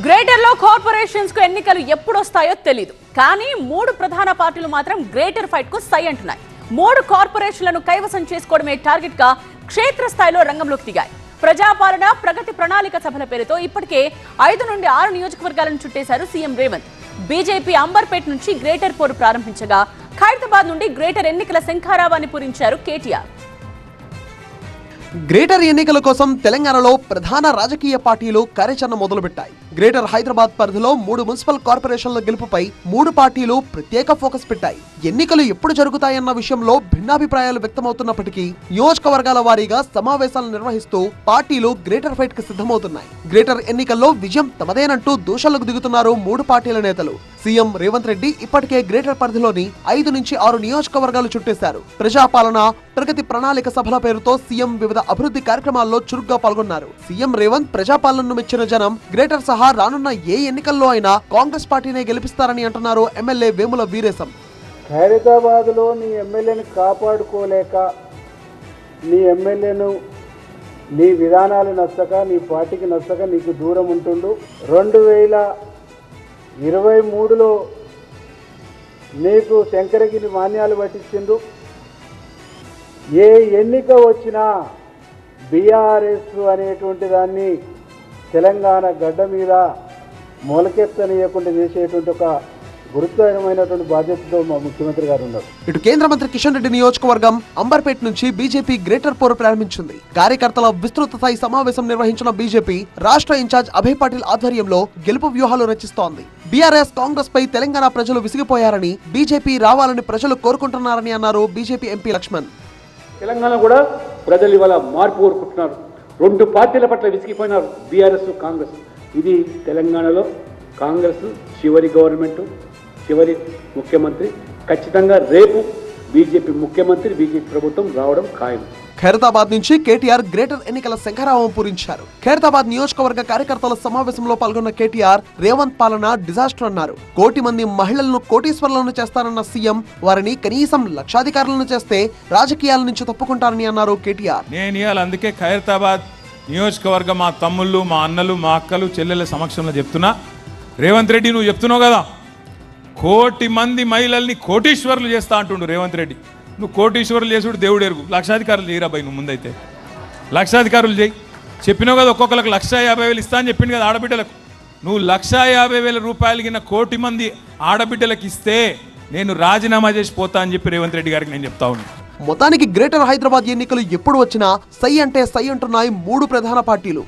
Greater లో corporations కు ఎన్నికలు ఎప్పుడు వస్తాయో తెలియదు. కానీ మూడు ప్రధాన పార్టీలు మాత్రం గ్రేటర్ ఫైట్ కు సై అంటున్నాయి. మూడు కార్పొరేషన్లను కైవసం చేసుకోవడమే టార్గెట్ గా క్షేత్రస్థాయిలో రంగంలోకి దిగాయి. ప్రజాపాలన ప్రగతి ప్రణాళిక సభల పేరుతో ఇప్పటికే 5 నుండి 6 నియోజకవర్గాలను చుట్టేశారు సీఎం రేవంత్. బీజేపీ అంబర్పేట్ నుంచి గ్రేటర్ పోరు ప్రారంభించగా ఖైరతాబాద్ నుండి గ్రేటర్ ఎన్నికల శంఖారావాన్ని పూరించారు కేటీఆర్. గ్రేటర్ ఎన్నికల కోసం తెలంగాణలో ప్రధాన రాజకీయ పార్టీలు కార్యాచరణ మొదలుపెట్టాయి. గ్రేటర్ హైదరాబాద్ పరిధిలో 3 మున్సిపల్ కార్పొరేషన్ల గెలుపుపై 3 పార్టీలు ప్రత్యేక ఫోకస్ పెట్టాయి. ఎన్నికలు ఎప్పుడు జరుగుతాయన్న విషయంలో భిన్నాభిప్రాయాలు వ్యక్తమవుతున్నప్పటికీ నియోజకవర్గాల వారీగా సమావేశాలు నిర్వహిస్తూ పార్టీలు గ్రేటర్ ఫైట్ కి సిద్ధమవుతున్నాయి. గ్రేటర్ ఎన్నికల్లో విజయం తమదేనంటూ దూషణలకు దిగుతున్నారు 3 పార్టీల నేతలు. సీఎం రేవంత్ రెడ్డి ఇప్పటికే గ్రేటర్ పరిధిలోని 5 నుంచి 6 నియోజకవర్గాలు చుట్టేశారు. ప్రజాపాలన ప్రగతి ప్రణాళిక సభల పేరుతో సీఎం వివిధ అభివృద్ధి కార్యక్రమాల్లో చురుగ్గా పాల్గొన్నారు. సీఎం రేవంత్ ప్రజాపాలనను మెచ్చిన జనం గ్రేటర్ సహా రానున్న ఏ ఎన్నికల్లో అయినా కాంగ్రెస్ పార్టీనే గెలిపిస్తారని అంటున్నారు ఎమ్మెల్యే వేముల వీరేశం. ఖైరతాబాద్ లో నీ ఎమ్మెల్యేని కాపాడుకోలేక నీ ఎమ్మెల్యేను నీ విధానాలు నచ్చక నీ పార్టీకి నచ్చక నీకు దూరం ఉంటుండు. 2023లో నీకు శంకరగిరి మాన్యాలు పట్టించిండు. ఏ ఎన్నిక వచ్చినా బీఆర్ఎస్ అనేటువంటి దాన్ని తెలంగాణ గడ్డ మీద మొలకెత్తనీయకుండా చేసేటువంటి ఒక గురుత్వమైనటువంటి బాధ్యతతో మా ముఖ్యమంత్రి గారు ఉన్నారు. ఇటు కేంద్ర మంత్రి కిషన్ రెడ్డి నియోజకవర్గం అంబర్పేట్ నుంచి బీజేపీ గ్రేటర్ పోరు ప్రారంభించింది. కార్యకర్తల విస్తృత స్థాయి సమావేశం నిర్వహించిన బీజేపీ రాష్ట్ర ఇన్ఛార్జ్ అభయ్ పాటిల్ ఆధ్వర్యంలో గెలుపు వ్యూహాలు రచిస్తోంది. బీఆర్ఎస్ కాంగ్రెస్ పై తెలంగాణ ప్రజలు విసిగిపోయారని, బీజేపీ రావాలని ప్రజలు కోరుకుంటున్నారని అన్నారు బీజేపీ ఎంపీ లక్ష్మణ్. తెలంగాణ కూడా ప్రజలు ఇవాళ మార్పు కోరుకుంటున్నారు. 2 పార్టీల పట్ల విసిగిపోయినారు, బీఆర్ఎస్ కాంగ్రెస్. ఇది తెలంగాణలో కాంగ్రెస్ చివరి గవర్నమెంట్, చివరి ముఖ్యమంత్రి. ఖచ్చితంగా రేపు బీజేపీ ముఖ్యమంత్రి, బీజేపీ ప్రభుత్వం రావడం ఖాయం. ఖైరతాబాద్ నుంచి కేటీఆర్ గ్రేటర్ ఎన్నికల శంఖారావం పూరించారు. ఖైరతాబాద్ నియోజకవర్గ కార్యకర్తల సమావేశంలో పాల్గొన్న కేటీఆర్ రేవంత్ పాలన డిజాస్టర్ అన్నారు. 1 కోటి మంది మహిళలను కోటీశ్వరులను చేస్తారన్న సీఎం వారిని కనీసం లక్షాధికారులను చేస్తే రాజకీయాల నుంచి తప్పుకుంటారని అన్నారు కేటీఆర్. నేను ఇవాళ అందుకే ఖైరతాబాద్ నియోజకవర్గ మా తమ్ముళ్ళు, మా అన్నలు, మా అక్కలు, చెల్లెల సమక్షంలో చెప్తున్నా, రేవంత్ రెడ్డి నువ్వు చెప్తున్నావు కదా 1 కోటి మంది మహిళల్ని కోటీశ్వరులు చేస్తా అంటుండు రేవంత్ రెడ్డి. నువ్వు కోటీశ్వరులు చేసుడు దేవుడు ఎరుగు. లక్షాధికారులు చేయరా భయ్, నువ్వు ముందైతే లక్షాధికారులు చేయి. చెప్పినావు కదా ఒక్కొక్కరికి 150,000 ఇస్తా అని చెప్పింది కదా ఆడబిడ్డలకు. నువ్వు 150,000 రూపాయలు కింద 1 కోటి మంది ఆడబిడ్డలకు ఇస్తే నేను రాజీనామా చేసి పోతా అని చెప్పి రేవంత్ రెడ్డి గారికి నేను చెప్తా ఉన్నాను. మొత్తానికి గ్రేటర్ హైదరాబాద్ ఎన్నికలు ఎప్పుడు వచ్చినా సై అంటే సై అంటున్నాయి 3 ప్రధాన పార్టీలు.